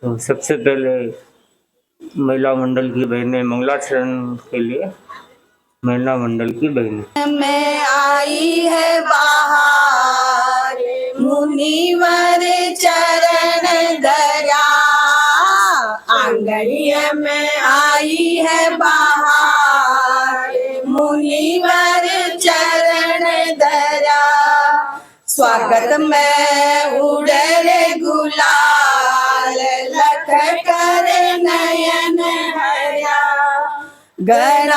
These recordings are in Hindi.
तो सबसे पहले महिला मंडल की बहनें मंगलाचरण के लिए महिला मंडल की बहनें। में आई है बाहर मुनिवर चरण दया, आंगन में आई है बाहर मुनिवर चरण दया। स्वागत में उड़े गुलाल लख कर नयन हरिया, गणाधीनासु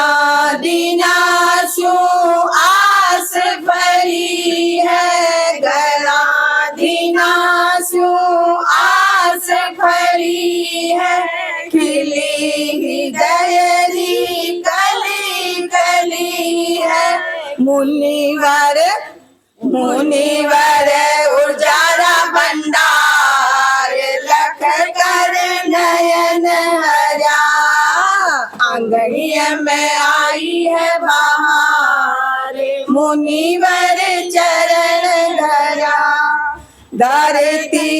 आस भरी है, गणाधीनासु आस भरी है, खिली हृदयरी कली कली है। मुनिवर मुनिवर उजारा भंडार लख कर नयन हरिया, आंगनिया में आई है बाहर मुनिवर चरण धरा। धरती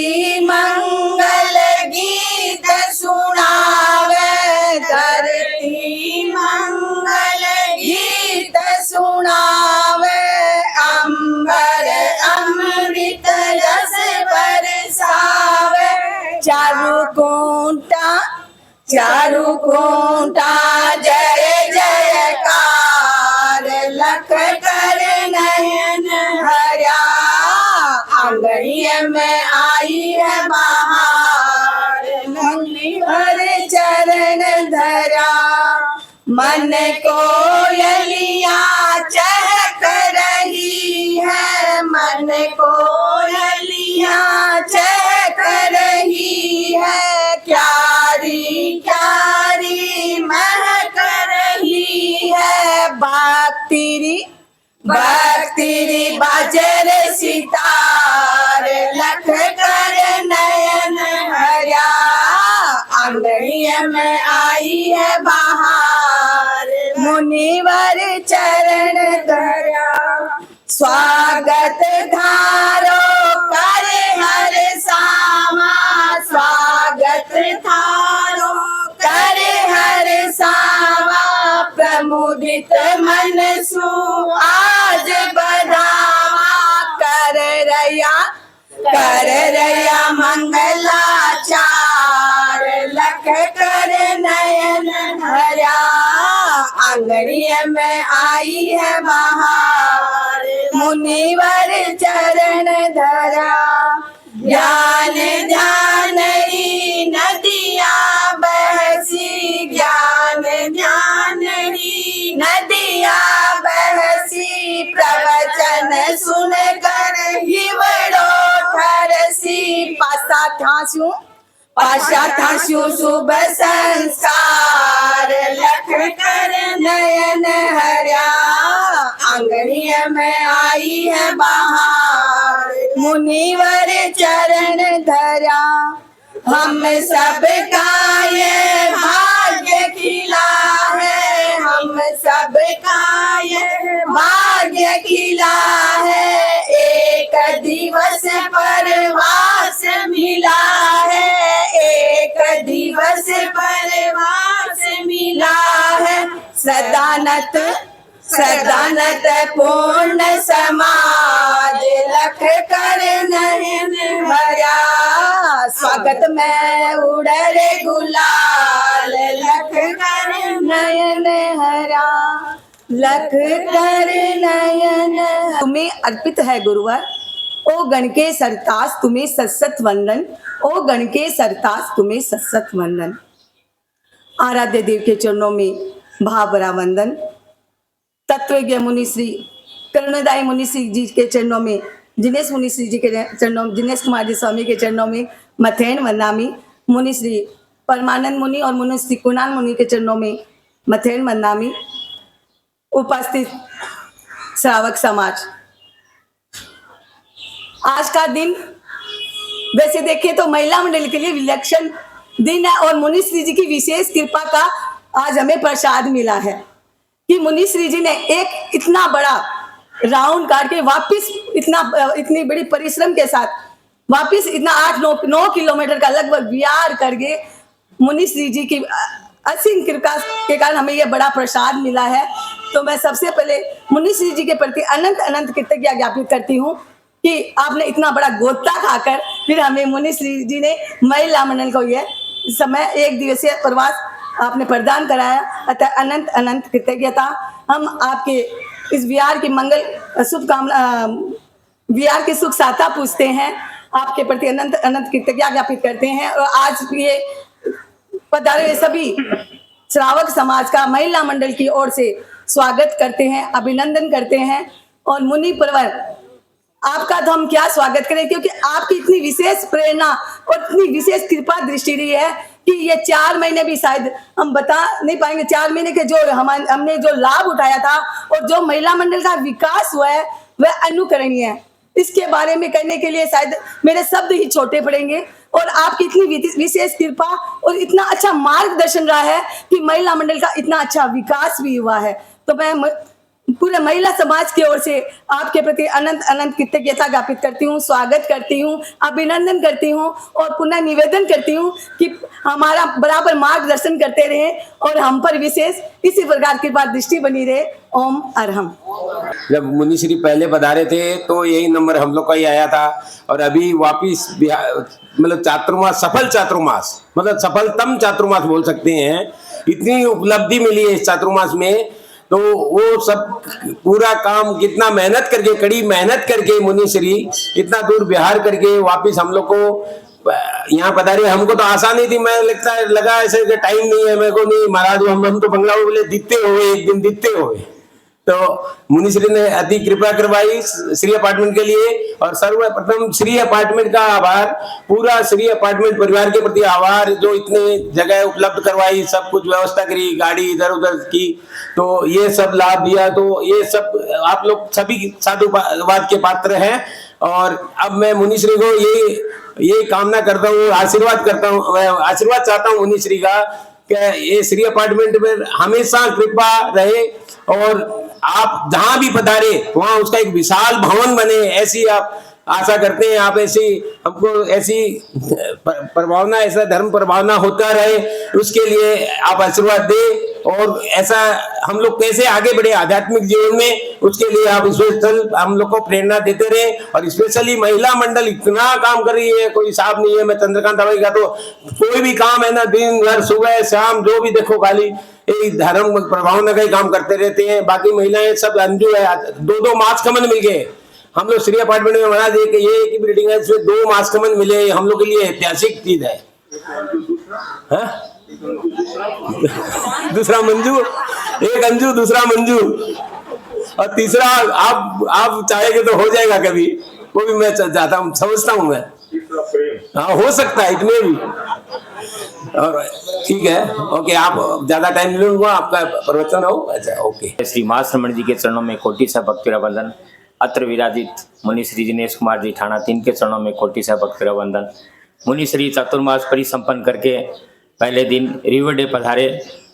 मंगल गीत सुनावे, धरती मंगल गीत सुनावे, अंबर अमृत रस बरसावे। चारु कोटा जय जयकार लख कर नयन हरिया, आंगनिया में आई है बाहर मुनिवर चरण धरा। मन कोयलिया चहक रही है, मन कोयलिया चहक रही है, क्यारी क्यारी महक रही है। भक्तिरी बाजर सितार लख कर नयन हरिया, आंगनिया में आई है बाहर मुनिवर चरण धरा। स्वागत धारो करे हर सामा, स्वागत धारो करे हर सामा, प्रमुदित मन सु आज बधावा। कर रया मंगलाचार लख कर नयन हरिया, आंगनिया में आई है बाहर मुनिवर चरण धरा। ज्ञान ध्यानरी नदिया बहसी, ज्ञान ध्यानरी नदिया बहसी, प्रवचन सुन कर हिवड़ो ठरसी। पाशा ठासु शुभ संस्कार लख कर नयन हरिया, आंगनिया में आई है बाहर मुनिवर चरण धरा। हम सब का ये भाग्य खिला है, हम सब का ये भाग्य खिला है, एक दिवस परवास मिला है, एक दिवस परवास मिला है। सदानत पूर्ण समाज लख कर नयन हरिया, स्वागत में उड़े गुलाल लख कर नयन हरिया, लख कर नयन। तुम्हें अर्पित है गुरुवर, ओ गण के सरताज तुम्हें सत्सत वंदन, ओ गण के सरताज तुम्हें सत्सत वंदन। आराध्य देव के चरणों में भाव भरा वंदन। तत्वज्ञ मुनि श्री करुणादायी मुनि श्री जी के चरणों में, जिनेश मुनि श्री जी के चरणों में, जिनेश कुमार जी स्वामी के चरणों में मथेन वंदामी। मुनि श्री परमानंद मुनि और मुनि श्री कुणाल मुनि के चरणों में मथेन वंदामी। उपस्थित श्रावक समाज, आज का दिन वैसे देखें तो महिला मंडल के लिए विलक्षण दिन है और मुनि श्री जी की विशेष कृपा का आज हमें प्रसाद मिला है कि मुनि श्री जी ने एक इतना बड़ा राउंड काट के वापस इतनी बड़ी परिश्रम के साथ वापिस इतना 8-9 किलोमीटर का लगभग विहार करके मुनि श्री जी की असीम कृपा के कारण हमें यह बड़ा प्रसाद मिला है। तो मैं सबसे पहले मुनि श्री जी के प्रति अनंत अनंत कृतज्ञता ज्ञापित करती हूँ कि आपने इतना बड़ा गोता खाकर फिर हमें मुनि श्री जी ने महिला मंडल को यह समय 1 दिवसीय प्रवास आपने प्रदान कराया। अतः अनंत अनंत कृतज्ञता। हम आपके इस विहार की मंगल शुभकामना विहार की सुख साता पूछते हैं, आपके प्रति अनंत अनंत कृतज्ञता ज्ञापित करते हैं। और आज ये पधारे हुए सभी श्रावक समाज का महिला मंडल की ओर से स्वागत करते हैं, अभिनंदन करते हैं। और मुनि परवर आपका तो हम क्या स्वागत करें, क्योंकि आपकी इतनी विशेष प्रेरणा और इतनी विशेष कृपा दृष्टि रही है कि ये 4 महीने भी शायद हम बता नहीं पाएंगे। 4 महीने के जो हमने जो लाभ उठाया था और जो महिला मंडल का विकास हुआ है वह अनुकरणीय है। इसके बारे में कहने के लिए शायद मेरे शब्द ही छोटे पड़ेंगे। और आपकी इतनी विशेष कृपा और इतना अच्छा मार्गदर्शन रहा है कि महिला मंडल का इतना अच्छा विकास भी हुआ है। तो मैं पूरे महिला समाज की ओर से आपके प्रति अनंत अनंत कृतज्ञता ज्ञापित करती हूँ, स्वागत करती हूँ, अभिनंदन करती हूँ और पुनः निवेदन करती हूँ कि हमारा बराबर मार्गदर्शन करते रहे और हम पर विशेष इसी प्रकार की बात दृष्टि बनी रहे। ओम अरहम। जब मुनिश्री पहले पधारे थे तो यही नंबर हम लोग का ही आया था, और अभी वापिस मतलब चातुर्मास, सफल चातुर्मास, मतलब सफलतम चातुर्मास बोल सकते हैं। इतनी उपलब्धि मिली है इस चातुर्मास में, तो वो सब पूरा काम कितना मेहनत करके, कड़ी मेहनत करके मुनिश्री इतना दूर बिहार करके वापिस हम लोग को यहाँ पधारे। हमको तो आसान ही थी, मैं लगा ऐसे कि टाइम नहीं है मेरे को, नहीं महाराज हम तो बंगला में बोले दिखते हुए एक दिन दिखते हुए। तो मुनिश्री ने अति कृपा करवाई श्री अपार्टमेंट के लिए, और सर्वप्रथम श्री अपार्टमेंट का आभार, पूरा श्री अपार्टमेंट परिवार के प्रति आभार, जो इतने जगह उपलब्ध करवाई, सब कुछ व्यवस्था करी, गाड़ी इधर उधर की, तो ये सब लाभ दिया। तो ये सब आप लोग सभी साधुवाद के पात्र हैं। और अब मैं मुनिश्री को ये कामना करता हूँ, आशीर्वाद करता हूँ, आशीर्वाद चाहता हूँ मुनिश्री का कि ये श्री अपार्टमेंट में हमेशा कृपा रहे, और आप जहां भी पधारे वहां उसका एक विशाल भवन बने, ऐसी आप आशा करते हैं। आप ऐसी हमको ऐसी प्रभावना, ऐसा धर्म प्रभावना होता रहे, उसके लिए आप आशीर्वाद दें। और ऐसा हम लोग कैसे आगे बढ़े आध्यात्मिक जीवन में, उसके लिए आप स्पेशल हम लोग को प्रेरणा देते रहे। और स्पेशली महिला मंडल इतना काम कर रही है, कोई हिसाब नहीं है। मैं चंद्रकांत दवाई का तो कोई भी काम है ना, दिन भर सुबह शाम जो भी देखो खाली धर्म प्रभावना का ही काम करते रहते हैं। बाकी महिलाएं सब अंजू है, 2-2 मास कमन मिल गए हम लोग श्री अपार्टमेंट में। महाराज ये एक ही बिल्डिंग है, इसमें 2 मास कमन मिले, हम लोग के लिए ऐतिहासिक चीज है। दूसरा मंजू, एक अंजू, दूसरा मंजू, और तीसरा आप चाहेंगे तो हो जाएगा कभी, वो भी मैं चाहता हूँ, समझता हूँ मैं। हाँ, हो सकता है इतने भी। और ठीक है, ओके, आप ज्यादा टाइम नहीं लूंगा, आपका प्रवचन हो। अच्छा, ओके। श्री महाश्रमण जी के चरणों में कोटि सा भक्ति वंदन। अत्र विराजित मुनि श्री दिनेश कुमार जी ठाणा 3 के चरणों में कोटि सा भक्ति वंदन। मुनि श्री चातुर्मास परिसंपन्न करके पहले दिन रिवर डे पधारे।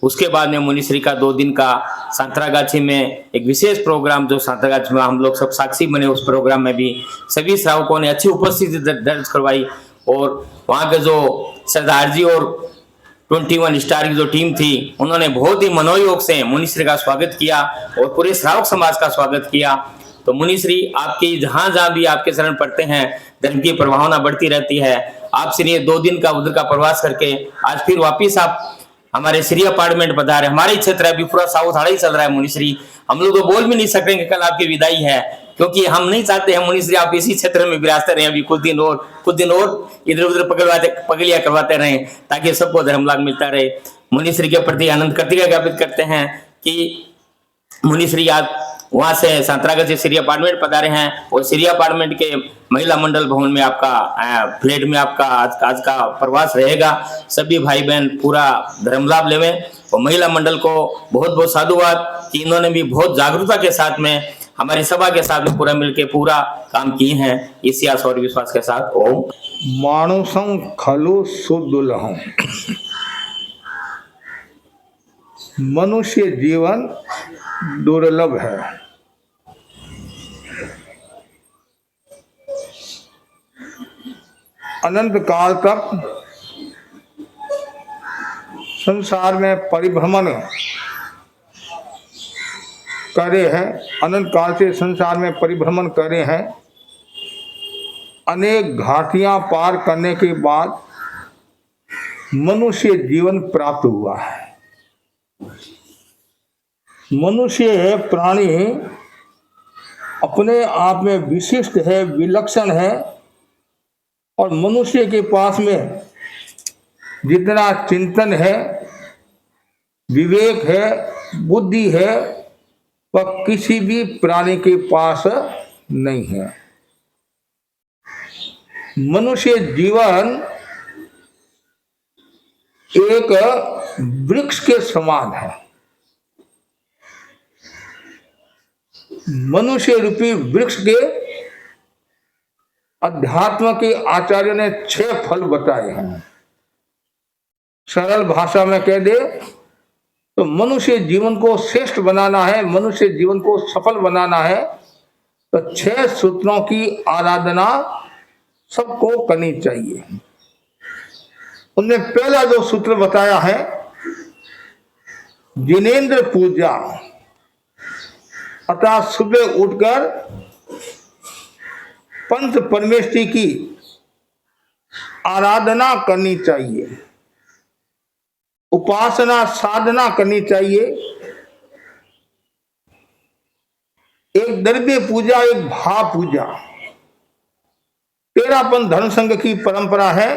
उसके बाद में मुनि श्री का 2 दिन का सांतरागाछी में एक विशेष प्रोग्राम, जो सांतरागाछी में हम लोग सब साक्षी बने, उस प्रोग्राम में भी सभी श्रावकों ने अच्छी उपस्थिति दर्ज करवाई। और वहाँ के जो सरदार जी और 21 स्टार की जो टीम थी, उन्होंने बहुत ही मनोयोग से मुनिश्री का स्वागत किया और पूरे श्रावक समाज का स्वागत किया। तो मुनिश्री आपकी जहां जहां भी आपके शरण पड़ते हैं, धर्म की प्रभावना बढ़ती रहती है। आप श्री 2 दिन का उधर का प्रवास करके आज फिर वापिस आप हमारे श्री अपार्टमेंट पधारे। हमारे क्षेत्र अभी पूरा साउथ हाड़ा ही चल रहा है मुनिश्री, हम लोग तो बोल भी नहीं सकेंगे कल आपकी विदाई है, क्योंकि हम नहीं चाहते हैं मुनिश्री आप इसी क्षेत्र में विराजते रहे। अभी कुछ दिन और इधर उधर पगलियां करवाते रहे, ताकि सबको धर्म लाभ मिलता रहे। मुनिश्री के प्रति अनंत कृतज्ञता ज्ञापित करते हैं कि मुनिश्री आज वहां से सांतरागाछी से श्री अपार्टमेंट पधारे हैं, और श्री अपार्टमेंट के महिला मंडल भवन में आपका फ्लैट में आपका आज का प्रवास रहेगा। सभी भाई बहन पूरा धर्म लाभ लेवे। और महिला मंडल को बहुत बहुत साधुवाद कि इन्होंने भी बहुत जागरूकता के साथ में हमारी सभा के साथ में पूरा मिलके पूरा काम किए हैं। इसी आशा और विश्वास के साथ ओम। मानुषं खलु सुदुर्लभं, मनुष्य जीवन दुर्लभ है। अनंत काल तक संसार में परिभ्रमण करे हैं, अनंत काल से संसार में परिभ्रमण करे हैं। अनेक घाटियां पार करने के बाद मनुष्य जीवन प्राप्त हुआ है। मनुष्य प्राणी अपने आप में विशिष्ट है, विलक्षण है, और मनुष्य के पास में जितना चिंतन है, विवेक है, बुद्धि है, वह किसी भी प्राणी के पास नहीं है। मनुष्य जीवन एक वृक्ष के समान है। मनुष्य रूपी वृक्ष के अध्यात्म के आचार्य ने 6 फल बताए हैं। सरल भाषा में कह दे तो मनुष्य जीवन को श्रेष्ठ बनाना है, मनुष्य जीवन को सफल बनाना है, तो 6 सूत्रों की आराधना सबको करनी चाहिए। उनने पहला जो सूत्र बताया है, जिनेंद्र पूजा, अर्थात सुबह उठकर पंच परमेष्टि की आराधना करनी चाहिए, उपासना साधना करनी चाहिए। एक द्रव्य पूजा, एक भाव पूजा। तेरापन धर्म संघ की परंपरा है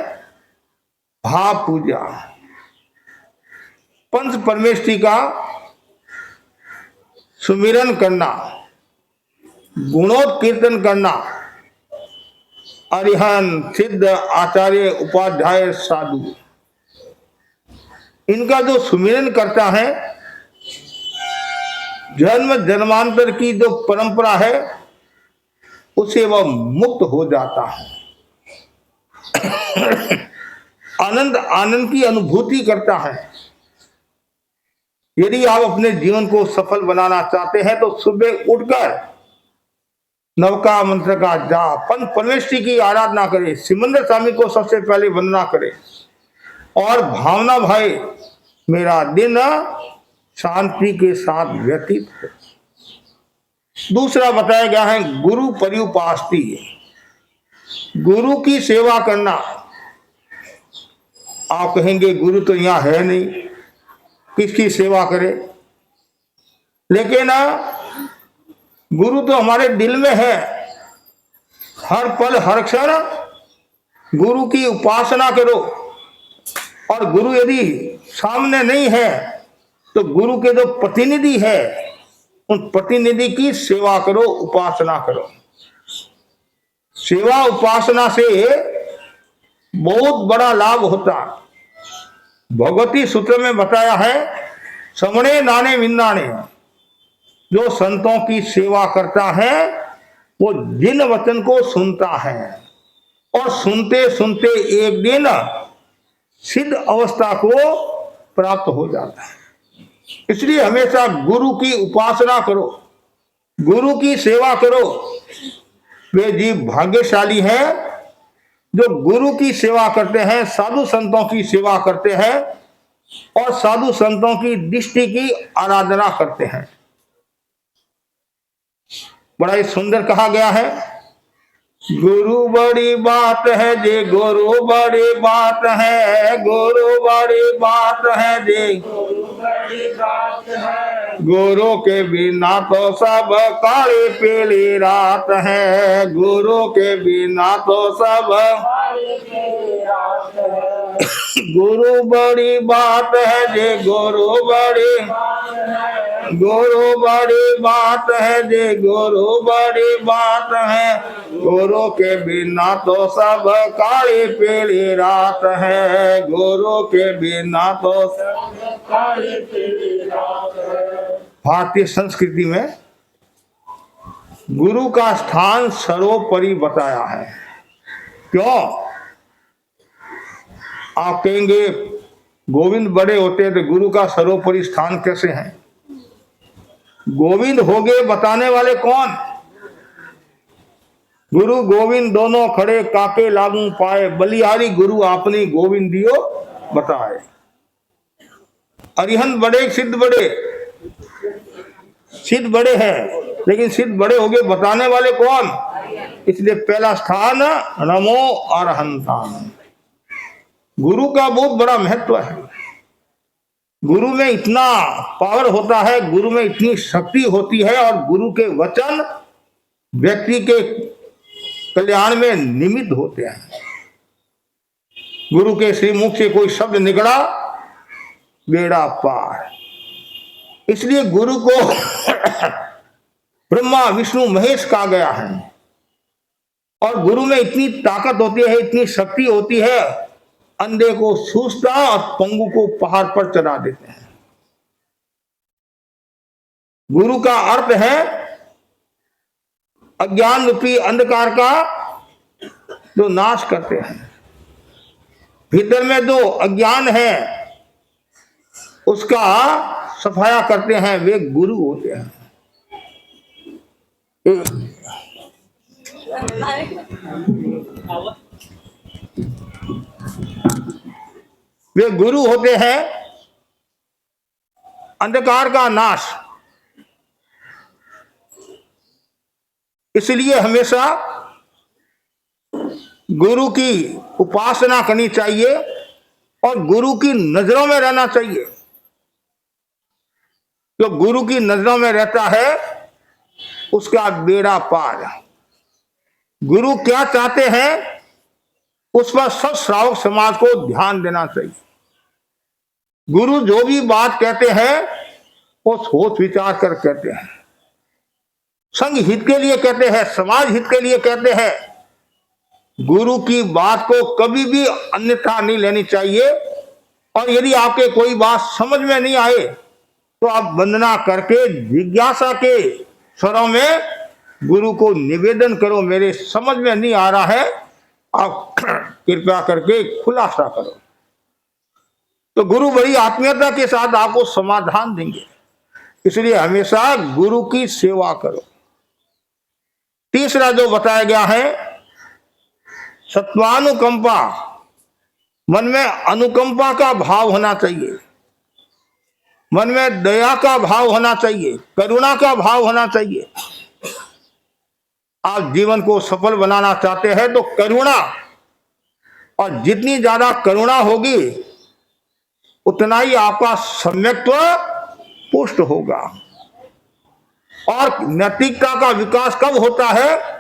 भाव पूजा। पंच परमेष्टि का सुमिरन करना, गुणोत्कीर्तन करना, अरिहंत सिद्ध आचार्य उपाध्याय साधु, इनका जो सुमिरन करता है, जन्म जन्मांतर की जो परंपरा है उसे वह मुक्त हो जाता है, आनंद की अनुभूति करता है। यदि आप अपने जीवन को सफल बनाना चाहते हैं तो सुबह उठकर नवका मंत्र का जाप, पंच परमेष्टि की आराधना करें, सिमंदर स्वामी को सबसे पहले वंदना करें और भावना भाई मेरा दिन शांति के साथ व्यतीत हो। दूसरा बताया गया है गुरु पर्युपास्ति, गुरु की सेवा करना। आप कहेंगे गुरु तो यहाँ है नहीं, किसकी सेवा करे? लेकिन गुरु तो हमारे दिल में है। हर पल हर क्षण गुरु की उपासना करो, और गुरु यदि सामने नहीं है तो गुरु के जो प्रतिनिधि है उन प्रतिनिधि की सेवा करो, उपासना करो। सेवा उपासना से बहुत बड़ा लाभ होता। भगवती सूत्र में बताया है समणे नाने विन्नाने, जो संतों की सेवा करता है वो जिन वचन को सुनता है और सुनते सुनते एक दिन सिद्ध अवस्था को प्राप्त हो जाता है। इसलिए हमेशा गुरु की उपासना करो, गुरु की सेवा करो। वे जीव भाग्यशाली हैं जो गुरु की सेवा करते हैं, साधु संतों की सेवा करते हैं और साधु संतों की दृष्टि की आराधना करते हैं। बड़ा ही सुंदर कहा गया है, गुरु बड़ी बात है जे, गुरु बड़ी बात है, गुरु बड़ी बात है जे, गुरु के बिना तो सब काली पीली रात है, गुरु के बिना तो सब गुरु बड़ी बात है जे, गुरु बड़ी बात है जे, गुरु बड़ी बात है, गुरु के बिना तो सब काली पीली रात है, गुरु के बिना तो सब काली पीली रात है। भारतीय संस्कृति में गुरु का स्थान सर्वोपरि बताया है। क्यों? आप कहेंगे गोविंद बड़े होते हैं तो गुरु का सर्वोपरि स्थान कैसे है? गोविंद हो गए बताने वाले कौन? गुरु गोविंद दोनों खड़े काके लागू पाए, बलिहारी गुरु आपनी गोविंद दियो बताए। अरिहंत बड़े सिद्ध बड़े, सिद्ध बड़े हैं, लेकिन सिद्ध बड़े हो गए, बताने वाले कौन? इसलिए पहला स्थान नमो अरहंतान। गुरु का बहुत बड़ा महत्व है। गुरु में इतना पावर होता है, गुरु में इतनी शक्ति होती है, और गुरु के वचन व्यक्ति के कल्याण में निमित्त होते हैं। गुरु के श्रीमुख से कोई शब्द निकला, बेड़ा पार। इसलिए गुरु को ब्रह्मा विष्णु महेश कहा गया है। और गुरु में इतनी ताकत होती है, इतनी शक्ति होती है, अंधे को सूझता और पंगु को पहाड़ पर चढ़ा देते हैं। गुरु का अर्थ है अज्ञान रूपी अंधकार का जो नाश करते हैं। भीतर में जो अज्ञान है उसका सफाया करते हैं, वे गुरु होते हैं। वे गुरु होते हैं अंधकार का नाश। इसलिए हमेशा गुरु की उपासना करनी चाहिए और गुरु की नजरों में रहना चाहिए। जो गुरु की नजरों में रहता है उसका बेड़ा पार। गुरु क्या चाहते हैं उस पर सब श्रावक समाज को ध्यान देना चाहिए। गुरु जो भी बात कहते हैं वो सोच विचार कर कहते हैं, संघ हित के लिए कहते हैं, समाज हित के लिए कहते हैं। गुरु की बात को कभी भी अन्यथा नहीं लेनी चाहिए। और यदि आपके कोई बात समझ में नहीं आए तो आप वंदना करके जिज्ञासा के स्वरों में गुरु को निवेदन करो, मेरे समझ में नहीं आ रहा है, आप कृपया करके खुलासा करो। तो गुरु बड़ी आत्मीयता के साथ आपको समाधान देंगे। इसलिए हमेशा गुरु की सेवा करो। तीसरा जो बताया गया है सत्वानुकंपा, मन में अनुकंपा का भाव होना चाहिए, मन में दया का भाव होना चाहिए, करुणा का भाव होना चाहिए। आप जीवन को सफल बनाना चाहते हैं तो करुणा, और जितनी ज्यादा करुणा होगी उतना ही आपका सम्यक्त्व पुष्ट होगा। और नैतिकता का विकास कब होता है?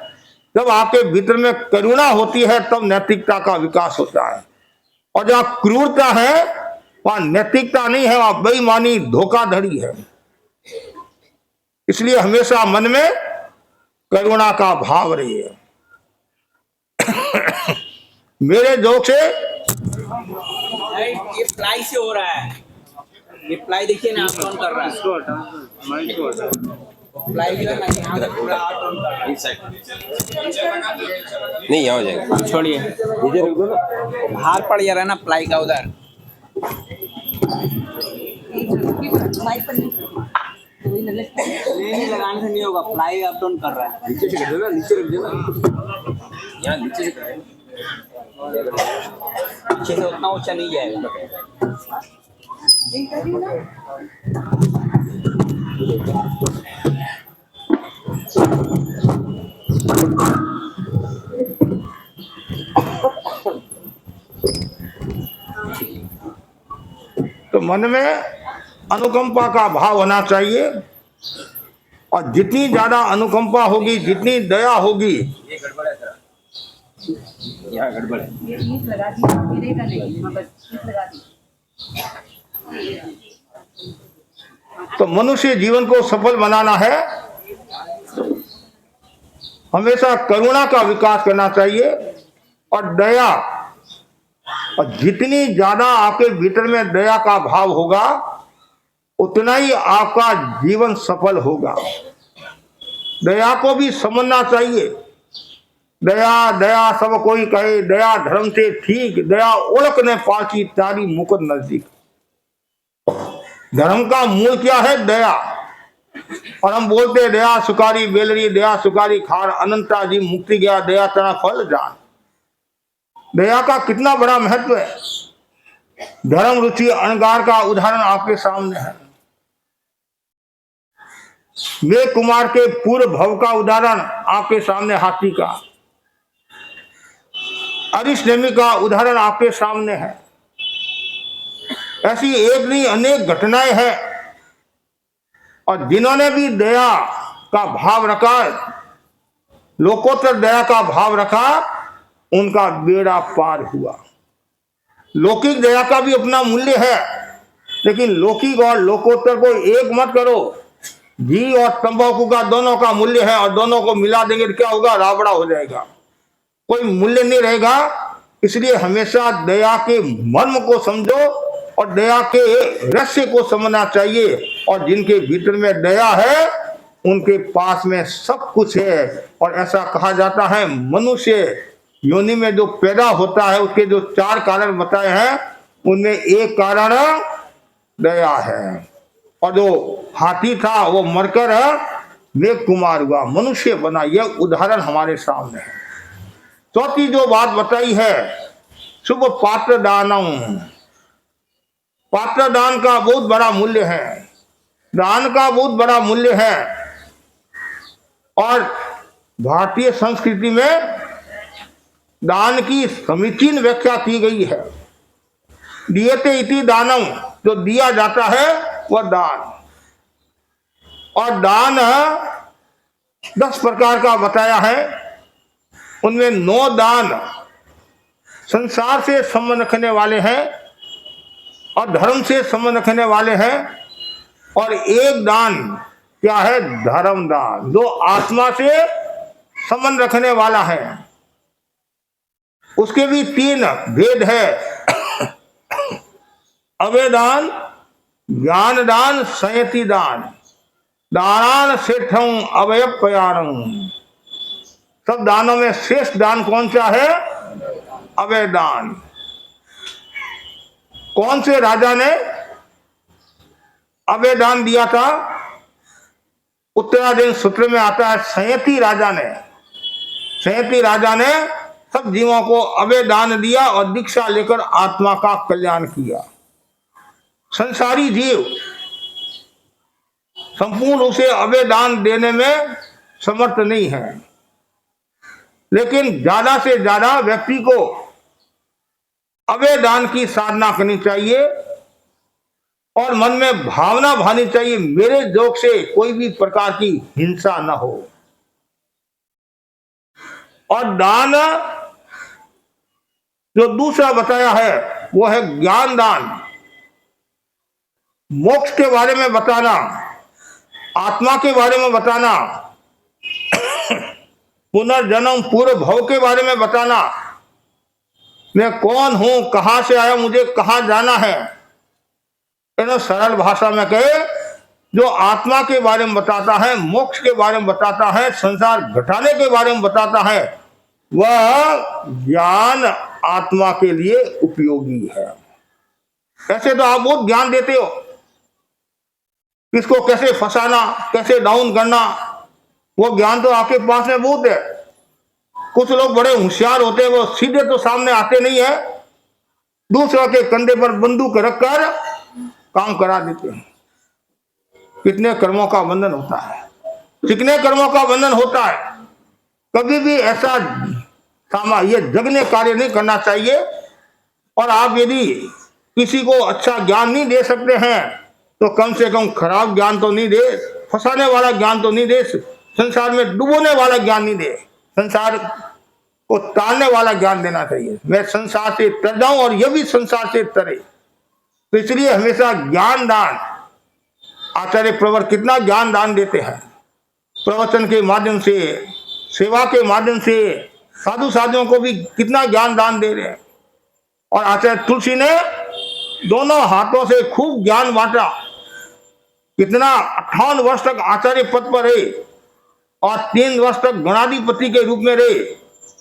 जब आपके भीतर में करुणा होती है तब नैतिकता का विकास होता है। और जहां क्रूरता है वहां नैतिकता नहीं है, वहां बेईमानी धोखाधड़ी है। इसलिए हमेशा मन में करुणा का भाव रहिए। मेरे जोक से ये प्लाई से हो रहा है। ये प्लाई देखिए ना, आप ऑन कर रहा है। इसको हटा, माइक को हटा। प्लाई जो है ना यहाँ तक पूरा आप ऑन कर रहा है। इस साइड नहीं, यहाँ हो जाएगा। छोड़िए, नीचे रख दो ना, बाहर पड़ जा रहा है ना प्लाई का उधर। नहीं लगाने से नहीं होगा, प्लाई अप डाउन कर रहा है। नीचे से कर देना, नीचे रख देना, यहाँ नीचे से कर देना। पीछे से उतना ऊंचा नहीं जाएगा। तो मन में अनुकंपा का भाव होना चाहिए। और जितनी ज्यादा अनुकंपा होगी, जितनी दया होगी, ये गड़बड़ है सर, यहाँ गड़बड़ है। तो मनुष्य जीवन को सफल बनाना है, हमेशा करुणा का विकास करना चाहिए और दया। और जितनी ज्यादा आपके भीतर में दया का भाव होगा उतना ही आपका जीवन सफल होगा। दया को भी समझना चाहिए। दया दया सब कोई कहे, दया धर्म से ठीक, दया ओळख ने पाची तारी मुकुट नजदीक। धर्म का मूल क्या है? दया। और हम बोलते हैं दया सुकारी बेलरी, दया सुकारी खार, अनंता जी मुक्ति गया, दया तना फल जान। दया का कितना बड़ा महत्व है। धर्म रुचि अणगार का उदाहरण आपके सामने है। मेघ कुमार के पूर्व भव का उदाहरण आपके सामने हाथी का, अरिश नेमी का उदाहरण आपके सामने है। ऐसी एक नहीं अनेक घटनाएं हैं, और जिन्होंने भी दया का भाव रखा, लोकोत्तर दया का भाव रखा, उनका बेड़ा पार हुआ। लौकिक दया का भी अपना मूल्य है, लेकिन लौकिक और लोकोत्तर को एक मत करो। घी और तंबाकू का दोनों का मूल्य है, और दोनों को मिला देंगे तो क्या होगा? रावड़ा हो जाएगा, कोई मूल्य नहीं रहेगा। इसलिए हमेशा दया के मर्म को समझो और दया के रहस्य को समझना चाहिए। और जिनके भीतर में दया है उनके पास में सब कुछ है। और ऐसा कहा जाता है मनुष्य योनि में जो पैदा होता है उसके जो 4 कारण बताए हैं, उनमें एक कारण दया है। और जो हाथी था वो मरकर मेघ कुमार हुआ, मनुष्य बना। यह उदाहरण हमारे सामने है। चौथी जो बात बताई है, शुभ पात्र दानम। पात्र दान का बहुत बड़ा मूल्य है, दान का बहुत बड़ा मूल्य है। और भारतीय संस्कृति में दान की समीचीन व्याख्या की गई है। दियते इति दानम, जो दिया जाता है वह दान। और दान 10 प्रकार का बताया है। उनमें 9 दान संसार से संबंध रखने वाले हैं और धर्म से संबंध रखने वाले हैं, और एक दान क्या है? धर्म दान, जो आत्मा से संबंध रखने वाला है। उसके भी 3 भेद है, अवयदान, ज्ञान दान, संयति दान। दानान श्रेष्ठं अवयपयानम। सब दानों में श्रेष्ठ दान कौन सा है? अवयदान। कौन से राजा ने अवयदान दिया था? उत्तराधीन सूत्र में आता है संयति राजा ने। संयति राजा ने सब जीवों को अवयदान दिया और दीक्षा लेकर आत्मा का कल्याण किया। संसारी जीव संपूर्ण उसे अवयदान देने में समर्थ नहीं है, लेकिन ज्यादा से ज्यादा व्यक्ति को अवयदान की साधना करनी चाहिए और मन में भावना भानी चाहिए, मेरे जोग से कोई भी प्रकार की हिंसा न हो। और दान जो दूसरा बताया है वो है ज्ञान दान। मोक्ष के बारे में बताना, आत्मा के बारे में बताना, पुनर्जन्म पूर्व भव के बारे में बताना, मैं कौन हूं, कहां से आया, मुझे कहां जाना है। इन सरल भाषा में कहे, जो आत्मा के बारे में बताता है, मोक्ष के बारे में बताता है, संसार घटाने के बारे में बताता है, वह ज्ञान आत्मा के लिए उपयोगी है। ऐसे तो आप बहुत ज्ञान देते हो, किसको कैसे फंसाना, कैसे डाउन करना, वो ज्ञान तो आपके पास में बहुत है। कुछ लोग बड़े होशियार होते हैं, वो सीधे तो सामने आते नहीं है, दूसरों के कंधे पर बंदूक रखकर काम करा देते हैं। कितने कर्मों का बंधन होता है, कितने कर्मों का बंधन होता है। कभी भी ऐसा ये जगने कार्य नहीं करना चाहिए। और आप यदि किसी को अच्छा ज्ञान नहीं दे सकते हैं तो कम से कम खराब ज्ञान तो नहीं दे, फंसाने वाला ज्ञान तो नहीं दे, संसार में डुबोने वाला ज्ञान नहीं दे, संसार को तालने वाला ज्ञान देना चाहिए। मैं संसार से तर जाऊं और यह भी संसार से तरे। तो इसलिए हमेशा ज्ञान दान, आचार्य प्रवर कितना ज्ञान दान देते हैं, प्रवचन के माध्यम से, सेवा के माध्यम से, साधु साधुओं को भी कितना ज्ञान दान दे रहे हैं। और आचार्य तुलसी ने दोनों हाथों से खूब ज्ञान बांटा। कितना 58 वर्ष तक आचार्य पद पर रहे और 3 वर्ष तक गणाधिपति के रूप में रहे,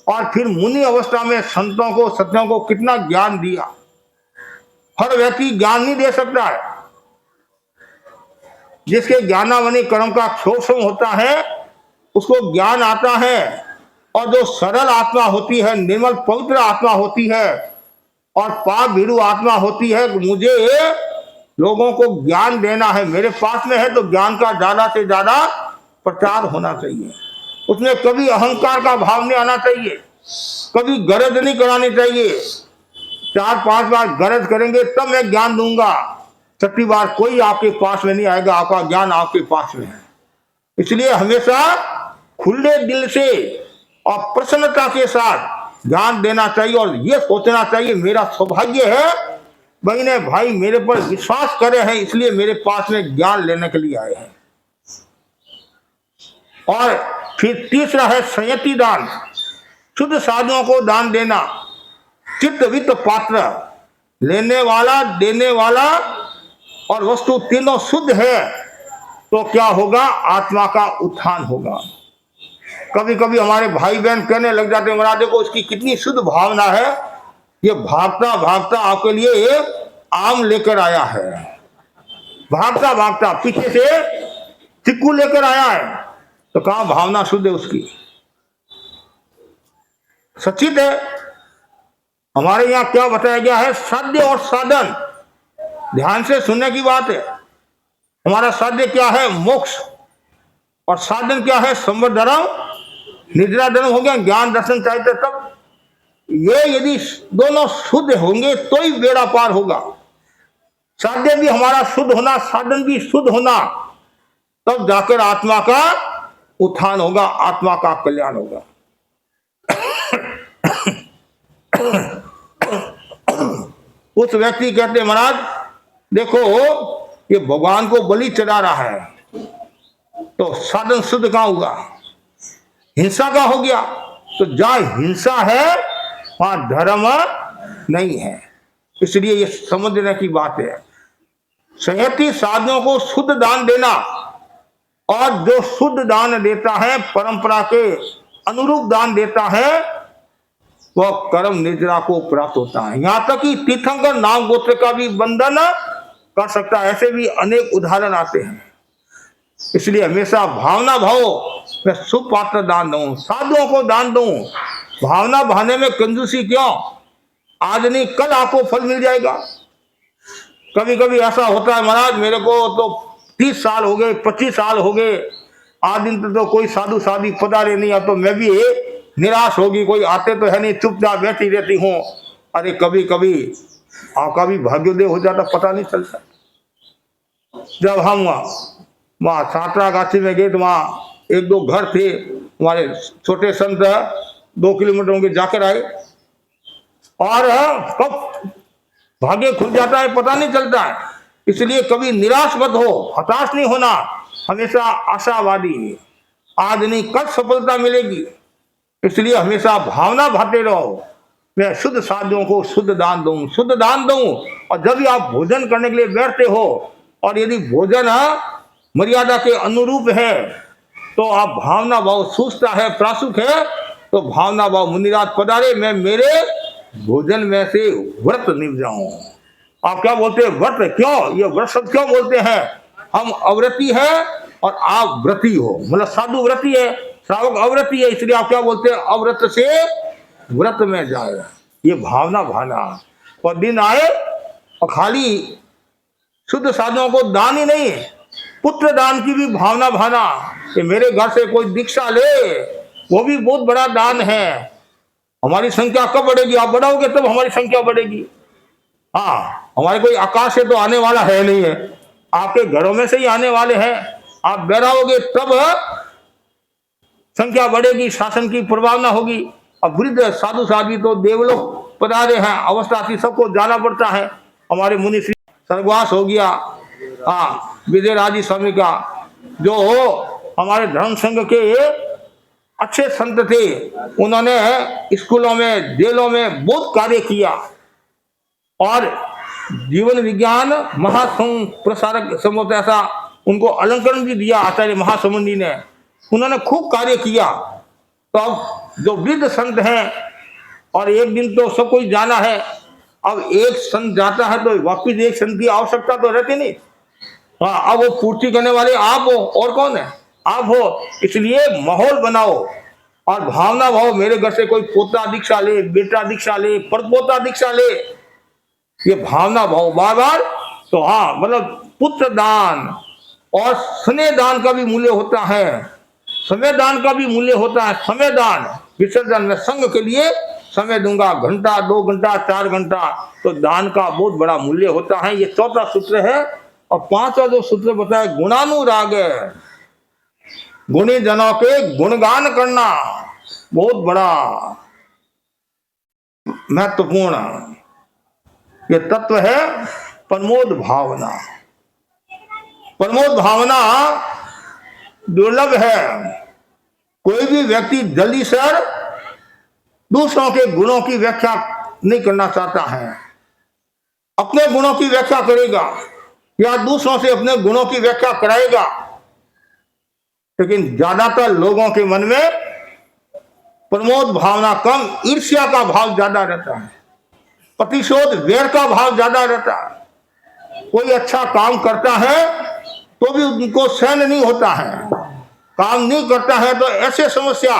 और फिर मुनि अवस्था में संतों को, सत्यों को कितना ज्ञान दिया। हर व्यक्ति ज्ञान नहीं दे सकता है। जिसके ज्ञानावनी कर्म का क्षोभ होता है उसको ज्ञान आता है, और जो सरल आत्मा होती है, निर्मल पवित्र आत्मा होती है और पाप भीरू आत्मा होती है, मुझे लोगों को ज्ञान देना है, मेरे पास में है, तो ज्ञान का ज्यादा से ज्यादा प्रचार होना चाहिए। उसमें कभी अहंकार का भाव नहीं आना चाहिए, कभी गरज नहीं करानी चाहिए। 4-5 बार गरज करेंगे तब मैं ज्ञान दूंगा, 6ठी बार कोई आपके पास में नहीं आएगा, आपका ज्ञान आपके पास में है। इसलिए हमेशा खुले दिल से और प्रसन्नता के साथ ज्ञान देना चाहिए, और यह सोचना चाहिए मेरा सौभाग्य है, बहने भाई मेरे पर विश्वास करे हैं, इसलिए मेरे पास में ज्ञान लेने के लिए आए हैं। और फिर तीसरा है संयति दान, शुद्ध साधुओं को दान देना। चित्त वित्त पात्र, लेने वाला, देने वाला और वस्तु तीनों शुद्ध है तो क्या होगा? आत्मा का उत्थान होगा। कभी कभी हमारे भाई बहन कहने लग जाते हैं, महाराज देखो उसकी कितनी शुद्ध भावना है, ये भागता भागता आपके लिए आम लेकर आया है, भागता भागता पीछे से चिक्कू लेकर आया है, तो कहां भावना शुद्ध है उसकी? सचित है। हमारे यहाँ क्या बताया गया है? साध्य और साधन, ध्यान से सुनने की बात है। हमारा साध्य क्या है? मोक्ष। और साधन क्या है? संवर धर्म, निद्रा धर्म हो गया, ज्ञान दर्शन चाहिए तब। ये यदि दोनों शुद्ध होंगे तो ही बेड़ा पार होगा। साध्य भी हमारा शुद्ध होना, साधन भी शुद्ध होना, तब जाकर आत्मा का उत्थान होगा, आत्मा का कल्याण होगा। उस व्यक्ति कहते महाराज देखो ये भगवान को बलि चढ़ा रहा है, तो साधन शुद्ध कहां हुआ? हिंसा का हो गया। तो जहां हिंसा है वहां धर्म नहीं है। इसलिए ये समझने की बात है। संयति साधनों को शुद्ध दान देना, और जो शुद्ध दान देता है, परंपरा के अनुरूप दान देता है, वह कर्म निद्रा को प्राप्त होता है। यहां तक कि तीर्थंकर नाम गोत्र का भी बंधन कर सकता है। ऐसे भी अनेक उदाहरण आते हैं। इसलिए हमेशा भावना भाव मैं सुपात्र दान दूं, साधुओं को दान दूं। भावना भाने में कंजूसी क्यों? आज नहीं कल आपको फल मिल जाएगा। कभी कभी ऐसा होता है महाराज मेरे को तो 30 साल हो गए, 25 साल हो गए, आज दिन तो कोई साधु साधी पधारे नहीं, अब तो मैं भी निराश होगी, कोई आते तो है नहीं, चुपचाप बैठी रहती हूँ। अरे कभी कभी आपका भी भाग्योदय हो जाता, पता नहीं चलता। जब हम वहाँ सातरागाछी में गए तो वहाँ 1-2 घर थे, हमारे छोटे संत 2 किलोमीटर होंगे, जाकर आए, और कब भाग्य खुल जाता है पता नहीं चलता है। इसलिए कभी निराश मत हो, हताश नहीं होना, हमेशा आशावादी, आज नहीं कल सफलता मिलेगी। इसलिए हमेशा भावना भाते रहो, मैं शुद्ध साधुओं को शुद्ध दान दूं, शुद्ध दान दूं। और जब भी आप भोजन करने के लिए बैठते हो, और यदि भोजन मर्यादा के अनुरूप है, तो आप भावना भाव सूझता है, प्रासुक है, तो भावना भाव मुनिराज पधारे, मैं मेरे भोजन में से व्रत निभ जाऊं। आप क्या बोलते हैं? व्रत। क्यों ये व्रत शब्द क्यों बोलते हैं? हम अव्रती है और आप व्रती हो, मतलब साधु व्रती है, श्रावक अव्रती है, इसलिए आप क्या बोलते हैं? अव्रत से व्रत में जाए। ये भावना भाना। और दिन आए और खाली शुद्ध साधुओं को दान ही नहीं, पुत्र दान की भी भावना भाना कि मेरे घर से कोई दीक्षा ले, वो भी बहुत बड़ा दान है। हमारी संख्या कब बढ़ेगी? आप बढ़ाओगे तब हमारी संख्या बढ़ेगी। हाँ, हमारे कोई आकाश से तो आने वाला है नहीं है, आपके घरों में से ही आने वाले हैं। आप बढ़ाओगे तब संख्या बढ़ेगी, शासन की प्रभावना होगी। अब वृद्ध साधु साध्वी तो देवलोक पधारे हैं, अवस्था थी, सबको जाना पड़ता है। हमारे मुनि श्री स्वर्गवास हो गया, हाँ, विजयराजी स्वामी का, जो हमारे धर्म संघ के अच्छे संत थे, उन्होंने स्कूलों में, जेलों में बहुत कार्य किया, और जीवन विज्ञान महासंघ प्रसारक संभवतः ऐसा उनको अलंकरण भी दिया आचार्य महासमुंदी ने। उन्होंने खूब कार्य किया। तो अब जो वृद्ध संत हैं, और एक दिन तो सब कोई जाना है, अब एक संत जाता है तो वापिस एक संत की आवश्यकता तो रहती नहीं। हाँ, अब वो पूर्ति करने वाले आप हो, और कौन है? आप हो। इसलिए माहौल बनाओ और भावना भाव, मेरे घर से कोई पोता दीक्षा ले, बेटा दीक्षा ले, परपोता दीक्षा ले, ये भावना भाव बार बार। तो हाँ, मतलब पुत्र दान और स्नेह दान का भी मूल्य होता है, समय दान का भी मूल्य होता है। समय दान, विसर्जन में संघ के लिए समय दूंगा, घंटा, 2 घंटा, 4 घंटा, तो दान का बहुत बड़ा मूल्य होता है। ये चौथा सूत्र है। और पांचवा जो सूत्र बताया, गुणानुराग, गुणी जनों के गुणगान करना, बहुत बड़ा महत्वपूर्ण ये तत्व है। प्रमोद भावना, प्रमोद भावना दुर्लभ है। कोई भी व्यक्ति जल्दी से दूसरों के गुणों की व्याख्या नहीं करना चाहता है, अपने गुणों की व्याख्या करेगा या दूसरों से अपने गुणों की व्याख्या कराएगा। लेकिन ज्यादातर लोगों के मन में प्रमोद भावना कम, ईर्ष्या का भाव ज्यादा रहता है, प्रतिशोध वैर का भाव ज्यादा रहता है। कोई अच्छा काम करता है तो भी उनको सहन नहीं होता है, काम नहीं करता है तो ऐसे समस्या,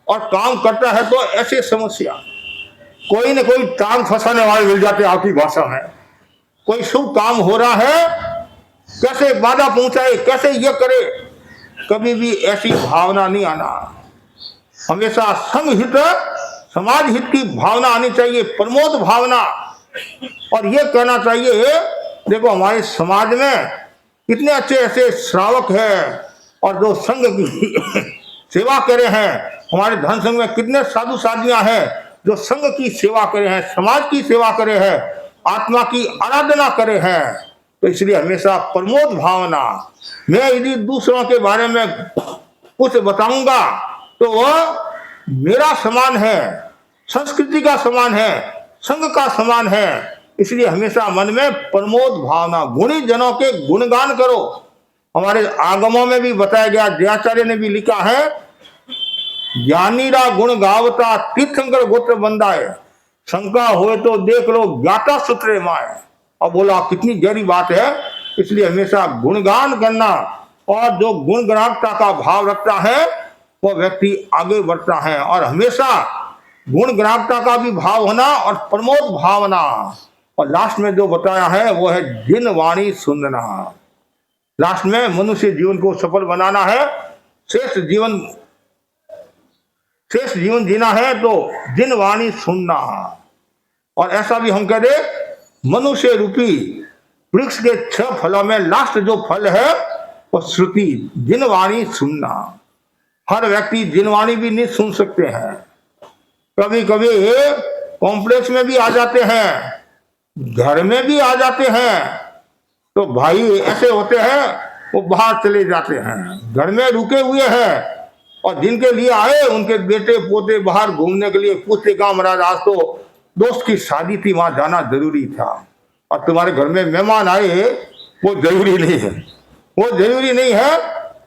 और काम करता है तो ऐसे समस्या। कोई न कोई टांग फंसाने वाले मिल जाते हैं आपकी भाषा में। कोई शुभ काम हो रहा है, कैसे बाधा पहुंचाए, कैसे ये करे, कभी भी ऐसी भावना नहीं आना। हमेशा संघ हित, समाज हित की भावना आनी चाहिए, प्रमोद भावना। और ये कहना चाहिए, देखो हमारे समाज में कितने अच्छे ऐसे श्रावक हैं और जो संघ की सेवा करे हैं। हमारे धन संघ में कितने साधु साधियां हैं जो संघ की सेवा करे हैं, समाज की सेवा करे हैं, आत्मा की आराधना करे हैं। तो इसलिए हमेशा प्रमोद भावना। मैं यदि दूसरों के बारे में कुछ बताऊंगा तो वह मेरा समान है, संस्कृति का समान है, संघ का समान है। इसलिए हमेशा मन में प्रमोद भावना, गुणी जनों के गुणगान करो। हमारे आगमों में भी बताया गया, जयाचार्य ने भी लिखा है, ज्ञानीरा गुण गावता तीर्थंकर गोत्र बंदाए, शंका होए तो देख लो ज्ञाता सूत्रे माए। और बोला कितनी गहरी बात है। इसलिए हमेशा गुणगान करना, और जो गुण ग्राहकता का भाव रखता है वो व्यक्ति आगे बढ़ता है। और हमेशा गुण ग्राहकता का भी भाव होना और प्रमोद भावना। और लास्ट में जो बताया है वो है जिन वाणी सुनना। लास्ट में मनुष्य जीवन को सफल बनाना है, श्रेष्ठ जीवन जीना है तो जिन वाणी सुनना। और ऐसा भी हम कह दे, मनुष्य रूपी वृक्ष के 6 फलों में लास्ट जो फल है वो श्रुति, जिन वाणी सुनना। हर व्यक्ति जिन वाणी भी नहीं सुन सकते हैं। कभी कभी कॉम्प्लेक्स में भी आ जाते हैं, घर में भी आ जाते हैं, तो भाई ऐसे होते हैं वो बाहर चले जाते हैं, घर में रुके हुए हैं। और जिनके लिए आए उनके बेटे पोते बाहर घूमने के लिए पूछते कहा महाराज आज तो दोस्त की शादी थी, वहां जाना जरूरी था। और तुम्हारे घर में मेहमान आए, वो जरूरी नहीं है, वो जरूरी नहीं है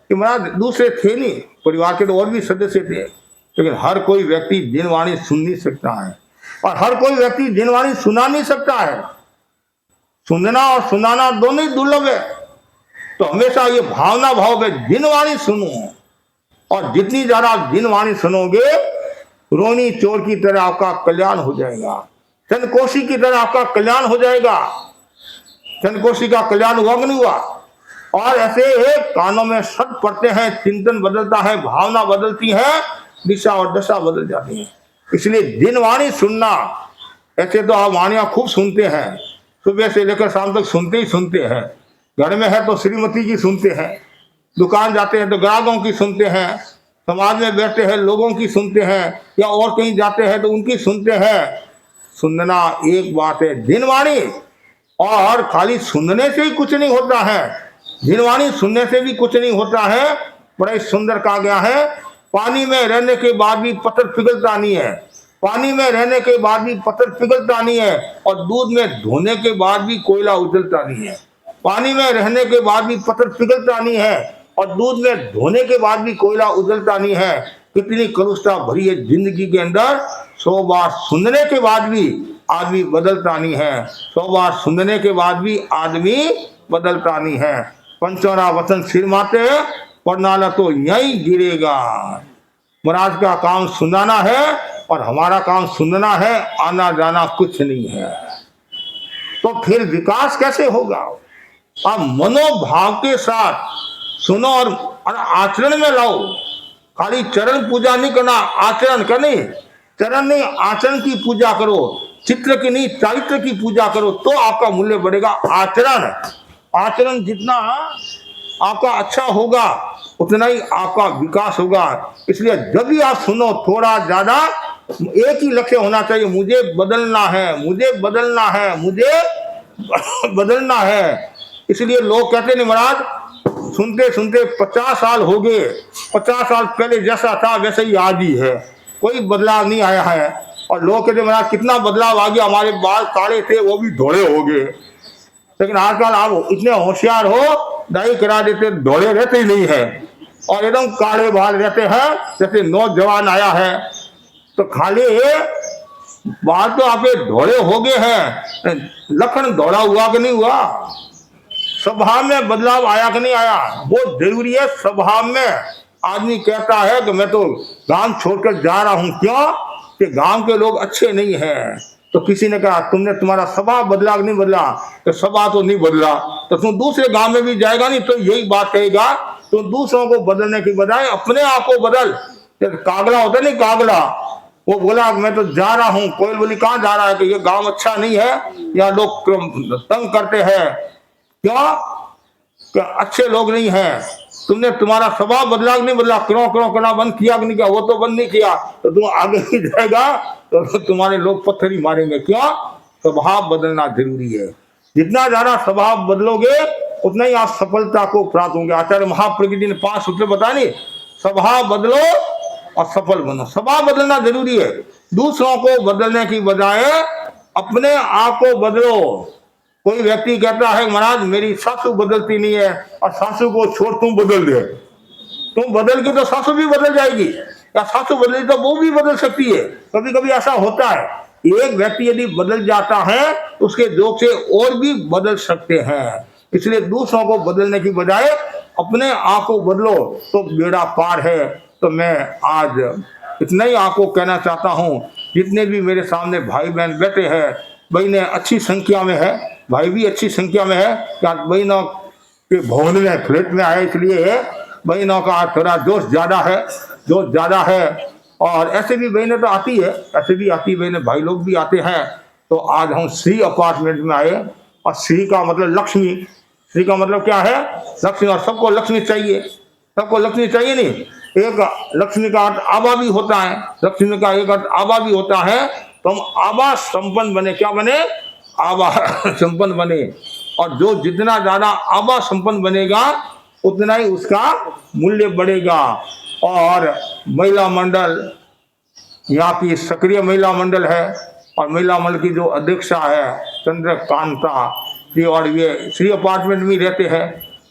कि महाराज दूसरे थे नहीं, परिवार के तो और भी सदस्य थे। लेकिन हर कोई व्यक्ति जिनवाणी सुन नहीं सकता है, और हर कोई व्यक्ति जिनवाणी सुना नहीं सकता है। सुनना और सुनाना दोनों ही दुर्लभ है। तो हमेशा ये भावना भाव में जिनवाणी सुनो, और जितनी ज्यादा आप जिनवाणी सुनोगे, रोनी चोर की तरह आपका कल्याण हो जाएगा, चंदकोशी की तरह आपका कल्याण हो जाएगा। चंदकोशी का कल्याण हुआ कि नहीं हुआ? और ऐसे कानों में शब्द पड़ते हैं, चिंतन बदलता है, भावना बदलती है, दिशा और दशा बदल जाती है। इसलिए जिनवाणी सुनना। ऐसे तो आप वाणियां खूब सुनते हैं, सुबह से लेकर शाम तक सुनते ही सुनते हैं। घर में है तो श्रीमती की सुनते हैं, दुकान जाते हैं तो ग्राहकों की सुनते हैं, समाज में बैठते हैं लोगों की सुनते हैं, या और कहीं जाते हैं तो उनकी सुनते हैं। सुनना एक बात है, जिनवाणी। और खाली सुनने से ही कुछ नहीं होता है, जिनवाणी सुनने से भी कुछ नहीं होता है। बड़ा ही सुंदर कहा गया है, पानी में रहने के बाद भी पत्थर पिघलता नहीं है, पानी में रहने के बाद भी पत्थर पिघलता नहीं है, और दूध में धोने के बाद भी कोयला उजलता नहीं है। पानी में रहने के बाद भी पत्थर पिघलता नहीं है, और दूध में धोने के बाद भी कोयला उजलता नहीं है। कितनी कलुषता भरी है जिंदगी के अंदर। 100 बार सुनने के बाद भी आदमी बदलता नहीं है, 100 बार सुनने के बाद भी आदमी बदलता नहीं है। पंचौरा वचन सिर माते परनाला तो यहीं गिरेगा। महाराज का काम सुनाना है और हमारा काम सुनना है, आना जाना कुछ नहीं है। तो फिर विकास कैसे होगा? आप मनोभाव के साथ सुनो और आचरण में लाओ। खाली चरण पूजा नहीं करना, आचरण करने, चरण नहीं आचरण की पूजा करो, चित्र की नहीं चारित्र की पूजा करो, तो आपका मूल्य बढ़ेगा। आचरण जितना आपका अच्छा होगा उतना ही आपका विकास होगा। इसलिए जब भी आप सुनो, थोड़ा ज्यादा एक ही लक्ष्य होना चाहिए, मुझे बदलना है, मुझे बदलना है, मुझे बदलना है। इसलिए लोग कहते नहीं महाराज, सुनते सुनते 50 साल हो गए, 50 साल पहले जैसा था वैसे ही आज ही है, कोई बदलाव नहीं आया है। और लोग कहते महाराज कितना बदलाव आ गया, हमारे बाल काले थे वो भी धोड़े हो गए। लेकिन आजकल आप इतने होशियार हो, दाई करा देते, धोड़े रहते ही नहीं है और एकदम काले बाल रहते हैं जैसे नौजवान आया है। तो खाली बाल तो आपके धोड़े हो गए हैं, लखन धोड़ा हुआ कि नहीं हुआ? स्वभाव में बदलाव आया कि नहीं आया? बहुत जरूरी है। स्वभाव में आदमी कहता है कि मैं तो गांव छोड़कर जा रहा हूं, क्यों कि गांव के लोग अच्छे नहीं हैं। तो किसी ने कहा तुमने तुम्हारा स्वभाव बदला कि नहीं बदला? तो स्वभाव तो नहीं बदला, तो तुम दूसरे गांव में भी जाएगा नहीं तो यही बात कहेगा, तो दूसरों को बदलने की बजाय अपने आप को बदल। कागला होता नहीं, कागला, वो बोला मैं तो जा रहा हूँ। कोयल बोली कहाँ जा रहा है? कि ये गांव अच्छा नहीं है, यहाँ लोग तंग करते हैं, क्यों? अच्छे लोग नहीं हैं। तुमने तुम्हारा स्वभाव बदला कि नहीं बदला? क्रों क्रों करना बंद किया कि नहीं किया? वो तो बंद नहीं किया, तो तुम आगे ही जाएगा तो तुम्हारे लोग पत्थर ही मारेंगे। क्यों? स्वभाव बदलना जरूरी है। जितना ज्यादा स्वभाव बदलोगे उतना ही आप सफलता को प्राप्त होंगे। आचार्य महाप्रज्ञ ने 5 सूत्र बताए नहीं, स्वभाव बदलो और सफल बनो। स्वभाव बदलना जरूरी है। दूसरों को बदलने की बजाय अपने आप को बदलो। कोई व्यक्ति कहता है महाराज मेरी सासू बदलती नहीं है, और सासू को छोड़ तुम बदल दे। तुम बदल के तो सासू भी बदल जाएगी, या सासू बदली तो वो भी बदल सकती है। कभी कभी ऐसा होता है, एक व्यक्ति यदि बदल जाता है उसके जोग से और भी बदल सकते हैं। इसलिए दूसरों को बदलने की बजाय अपने आप को बदलो तो बेड़ा पार है। तो मैं आज इतना ही आपको कहना चाहता हूँ, जितने भी मेरे सामने भाई बहन बैठे हैं, बहनें अच्छी संख्या में है, भाई भी अच्छी संख्या में है। क्या बहनों के भवन में फ्लैट में आए, इसलिए बहनों का थोड़ा जोश ज्यादा है। और ऐसे भी बहनें तो आती है, ऐसे भी आती बहनें, भाई लोग भी आते हैं। तो आज हम श्री अपार्टमेंट में आए, और श्री का मतलब लक्ष्मी, श्री का मतलब क्या है? लक्ष्मी। और सबको लक्ष्मी चाहिए, सबको लक्ष्मी चाहिए नहीं। एक लक्ष्मी का अर्थ आबा भी होता है, लक्ष्मी का एक अर्थ आबा भी होता है। तो हम आबा संपन्न बने। क्या बने? आबा संपन्न बने। और जो जितना ज्यादा आबा संपन्न बनेगा उतना ही उसका मूल्य बढ़ेगा। और महिला मंडल यहाँ की सक्रिय महिला मंडल है, और महिला मंडल की जो अध्यक्षा है चंद्रकांता जी, और ये श्री अपार्टमेंट में रहते हैं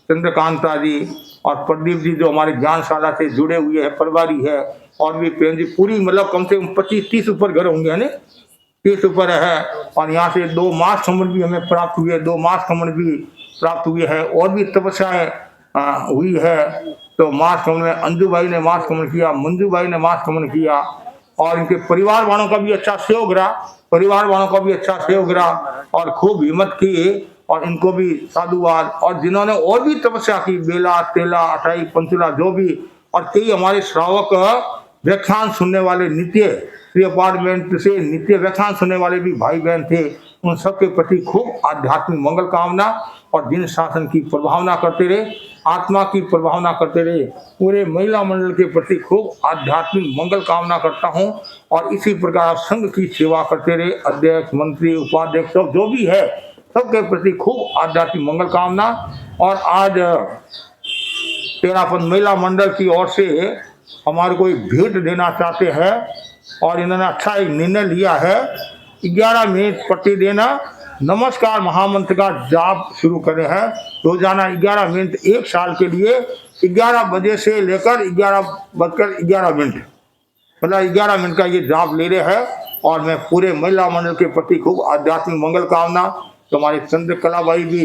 चंद्रकांता जी, और प्रदीप जी जो हमारे ज्ञानशाला से जुड़े हुए हैं, परिवारी है। और भी प्रेम जी, पूरी मतलब कम से कम 25-30 ऊपर घर होंगे, है 30 ऊपर है। और यहाँ से 2 मास कमल भी हमें प्राप्त हुए, 2 मास कमल भी प्राप्त हुए हैं। और भी तपस्याएं हुई है। तो मास कमल में अंजू भाई ने मास कमल किया, मंजू भाई ने मास कमल किया, और इनके परिवार वालों का भी अच्छा सहयोग रहा, परिवार वालों का भी अच्छा सहयोग रहा, और खूब हिम्मत की, और इनको भी साधुवाद। और जिन्होंने और भी तपस्या की, बेला, तेला, अठाई, पंचुला, जो भी, और कई हमारे श्रावक व्याख्यान सुनने वाले, नित्य श्री अपार्टमेंट से नित्य व्याख्यान सुनने वाले भी भाई बहन थे। उन सबके प्रति खूब आध्यात्मिक मंगल कामना, और दिन शासन की प्रभावना करते रहे, आत्मा की प्रभावना करते रहे। पूरे महिला मंडल के प्रति खूब आध्यात्मिक मंगल कामना करता हूँ। और इसी प्रकार संघ की सेवा करते रहे, अध्यक्ष, मंत्री, उपाध्यक्ष, सब जो भी है सबके प्रति खूब आध्यात्मिक मंगल कामना। और आज तेरापन महिला मंडल की ओर से हमारे को एक भेंट देना चाहते हैं, और इन्होंने अच्छा एक निर्णय लिया है। 11 मिनट प्रतिदिन नमस्कार महामंत्र का जाप शुरू करे हैं। रोजाना 11 मिनट 1 साल के लिए 11 बजे से लेकर 11:11 मतलब 11 मिनट का ये जाप ले रहे हैं। और मैं पूरे महिला मंडल के प्रति खूब आध्यात्मिक मंगल कामना। तो हमारे चंद्रकला बाई भी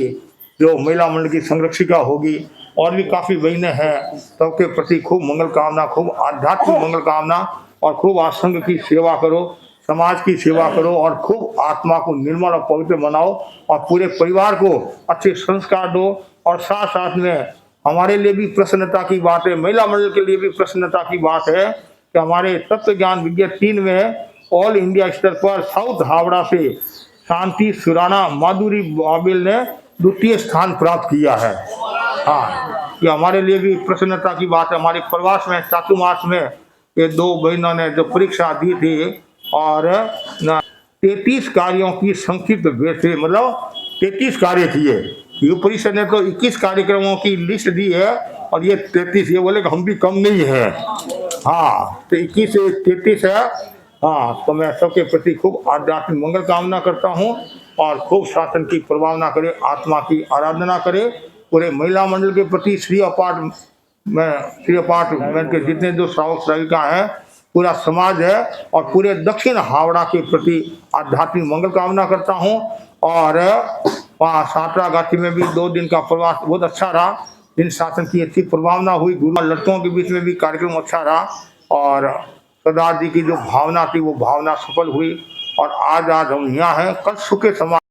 जो महिला मंडल की संरक्षिका होगी और भी काफ़ी बहनें हैं, सबके प्रति खूब मंगल कामना, खूब आध्यात्मिक मंगल कामना, और खूब आसंग की सेवा करो, समाज की सेवा करो, और खूब आत्मा को निर्मल और पवित्र बनाओ, और पूरे परिवार को अच्छे संस्कार दो। और साथ साथ में हमारे लिए भी प्रसन्नता की बात है, महिला मंडल के लिए भी प्रसन्नता की बात है कि हमारे तत्व ज्ञान विज्ञान 3 में ऑल इंडिया स्तर पर साउथ हावड़ा से शांति सुराना माधुरी बाबिल ने द्वितीय स्थान प्राप्त किया है। हाँ, ये हमारे लिए भी प्रसन्नता की बात है। हमारे प्रवास में चातुर्मास में ये 2 बहनों ने जो परीक्षा दी थी और 33 कार्यों की संक्षिप्त भेद से, मतलब 33 कार्य किए। युवा परिषद ने तो 21 कार्यक्रमों की लिस्ट दी है और ये 33, ये बोले कि हम भी कम नहीं है। हाँ, तो 21 से 33 है। हाँ, तो मैं सबके प्रति खूब आध्यात्मिक मंगल कामना करता हूँ, और खूब शासन की प्रभावना करे, आत्मा की आराधना करे। पूरे महिला मंडल के प्रति श्री अपार्टमेंट के जितने जो श्रावक श्राविका हैं, पूरा समाज है, और पूरे दक्षिण हावड़ा के प्रति आध्यात्मिक मंगल कामना करता हूँ। और वहाँ सातरागाछी में भी 2 दिन का प्रवास बहुत अच्छा रहा। इन शासन की अच्छी प्रभावना हुई, गुरु लड़कों के बीच में भी कार्यक्रम अच्छा रहा, और सरदार जी की जो भावना थी वो भावना सफल हुई। और आज हम यहाँ हैं, कल सुख के समान